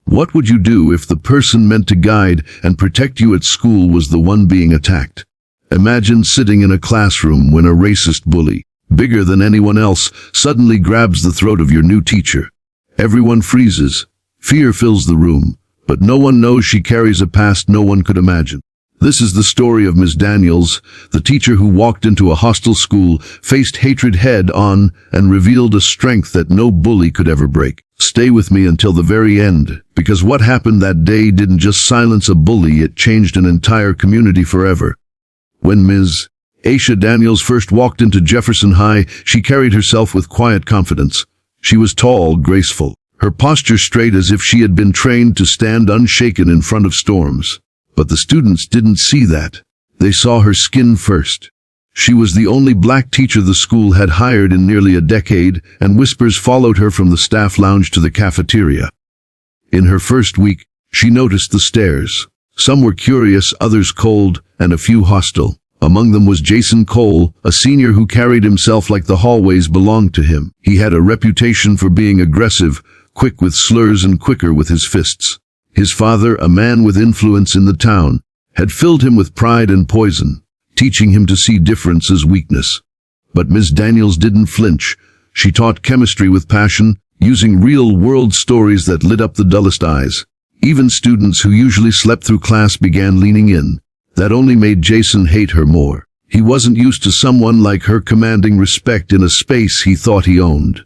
What would you do if the person meant to guide and protect you at school was the one being attacked? Imagine sitting in a classroom when a racist bully, bigger than anyone else, suddenly grabs the throat of your new teacher. Everyone freezes. Fear fills the room, but no one knows she carries a past no one could imagine. This is the story of Ms. Daniels, the teacher who walked into a hostile school, faced hatred head-on, and revealed a strength that no bully could ever break. Stay with me until the very end, because what happened that day didn't just silence a bully, it changed an entire community forever. When Ms. Aisha Daniels first walked into Jefferson High, she carried herself with quiet confidence. She was tall, graceful, her posture straight as if she had been trained to stand unshaken in front of storms. But the students didn't see that. They saw her skin first. She was the only black teacher the school had hired in nearly a decade, and whispers followed her from the staff lounge to the cafeteria. In her first week, she noticed the stares. Some were curious, others cold, and a few hostile. Among them was Jason Cole, a senior who carried himself like the hallways belonged to him. He had a reputation for being aggressive, quick with slurs and quicker with his fists. His father, a man with influence in the town, had filled him with pride and poison, teaching him to see difference as weakness. But Ms. Daniels didn't flinch. She taught chemistry with passion, using real-world stories that lit up the dullest eyes. Even students who usually slept through class began leaning in. That only made Jason hate her more. He wasn't used to someone like her commanding respect in a space he thought he owned.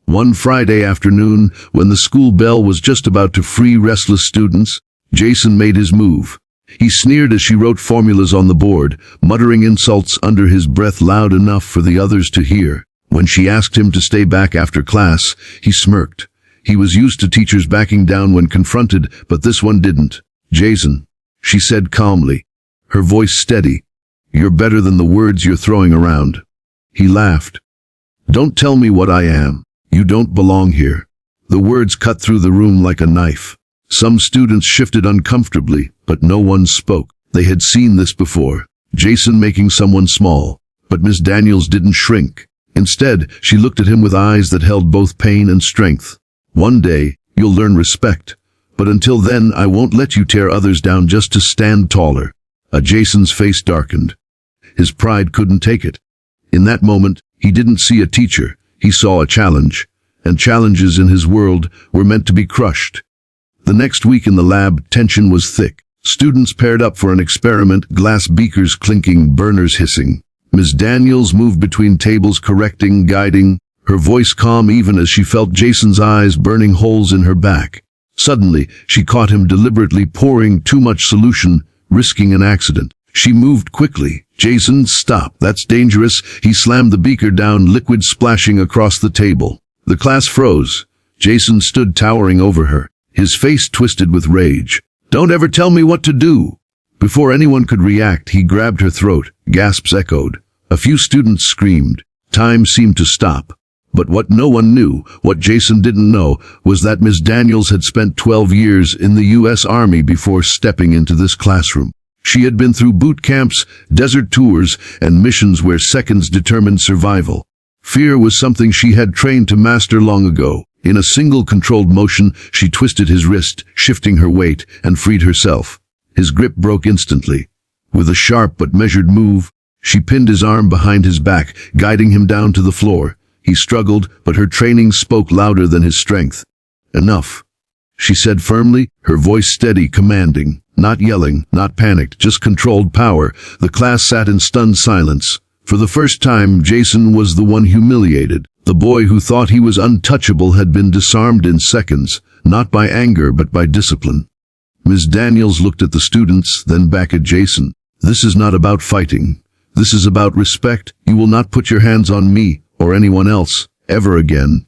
One Friday afternoon, when the school bell was just about to free restless students, Jason made his move. He sneered as she wrote formulas on the board, muttering insults under his breath loud enough for the others to hear. When she asked him to stay back after class, he smirked. He was used to teachers backing down when confronted, but this one didn't. "Jason," she said calmly, her voice steady, "you're better than the words you're throwing around." He laughed. "Don't tell me what I am. You don't belong here." The words cut through the room like a knife. Some students shifted uncomfortably, but no one spoke. They had seen this before. Jason making someone small. But Miss Daniels didn't shrink. Instead, she looked at him with eyes that held both pain and strength. "One day, you'll learn respect. But until then, I won't let you tear others down just to stand taller." Jason's face darkened. His pride couldn't take it. In that moment, he didn't see a teacher. He saw a challenge, and challenges in his world were meant to be crushed. The next week in the lab, tension was thick. Students paired up for an experiment, glass beakers clinking, burners hissing. Ms. Daniels moved between tables, correcting, guiding, her voice calm even as she felt Jason's eyes burning holes in her back. Suddenly, she caught him deliberately pouring too much solution, risking an accident. She moved quickly. "Jason, stop. That's dangerous." He slammed the beaker down, liquid splashing across the table. The class froze. Jason stood towering over her, his face twisted with rage. "Don't ever tell me what to do." Before anyone could react, he grabbed her throat. Gasps echoed. A few students screamed. Time seemed to stop. But what no one knew, what Jason didn't know, was that Ms. Daniels had spent 12 years in the U.S. Army before stepping into this classroom. She had been through boot camps, desert tours, and missions where seconds determined survival. Fear was something she had trained to master long ago. In a single controlled motion, she twisted his wrist, shifting her weight, and freed herself. His grip broke instantly. With a sharp but measured move, she pinned his arm behind his back, guiding him down to the floor. He struggled, but her training spoke louder than his strength. "Enough," she said firmly, her voice steady, commanding. Not yelling, not panicked, just controlled power. The class sat in stunned silence. For the first time, Jason was the one humiliated. The boy who thought he was untouchable had been disarmed in seconds, not by anger but by discipline. Ms. Daniels looked at the students, then back at Jason. "This is not about fighting. This is about respect. You will not put your hands on me, or anyone else, ever again."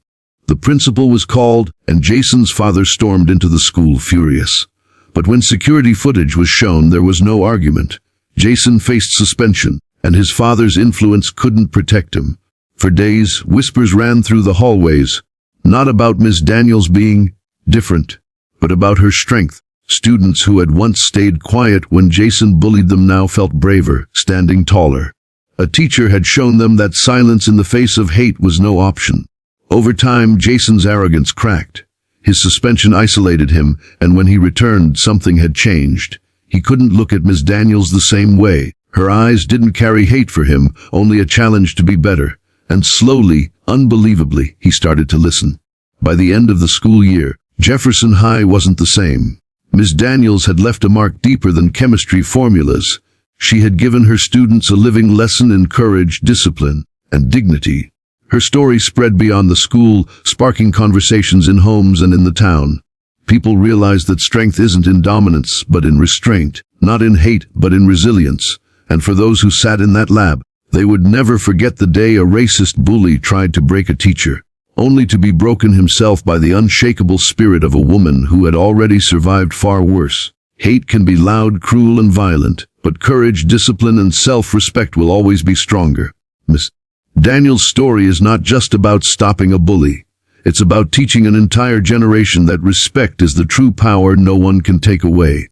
The principal was called, and Jason's father stormed into the school furious. But when security footage was shown, there was no argument. Jason faced suspension, and his father's influence couldn't protect him. For days, whispers ran through the hallways, not about Ms. Daniels being different, but about her strength. Students who had once stayed quiet when Jason bullied them now felt braver, standing taller. A teacher had shown them that silence in the face of hate was no option. Over time, Jason's arrogance cracked. His suspension isolated him, and when he returned, something had changed. He couldn't look at Miss Daniels the same way. Her eyes didn't carry hate for him, only a challenge to be better. And slowly, unbelievably, he started to listen. By the end of the school year, Jefferson High wasn't the same. Miss Daniels had left a mark deeper than chemistry formulas. She had given her students a living lesson in courage, discipline, and dignity. Her story spread beyond the school, sparking conversations in homes and in the town. People realized that strength isn't in dominance, but in restraint, not in hate, but in resilience. And for those who sat in that lab, they would never forget the day a racist bully tried to break a teacher, only to be broken himself by the unshakable spirit of a woman who had already survived far worse. Hate can be loud, cruel, and violent, but courage, discipline, and self-respect will always be stronger. Miss Daniels' story is not just about stopping a bully. It's about teaching an entire generation that respect is the true power no one can take away.